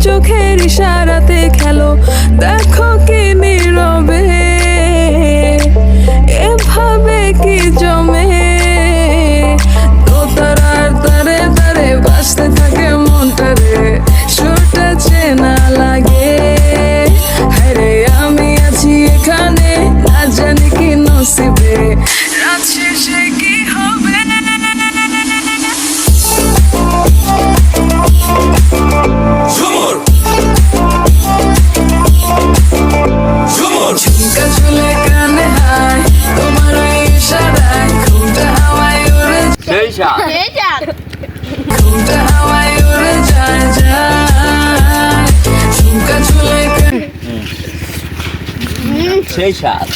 চোখের ইশারাতে খেলো, দেখো কি নীরবে এভাবে কি জমে। দোতারার তারে তারে বাজতে থাকে মনটা রে, সুরটা চেনা লাগে। হ্যারে আমি আছি এখানে, না জানি কি নসিবে, রাত শেষে কি হবে। ঝুমকা ঝুলে কানে হায়, তোমার ওই ইশারায় ঘুমটা হাওয়ায় উড়ে ঘুমটা হাওয়ায় উড়ে যায় যায়। ঝুমকা ঝুলে সেই সাত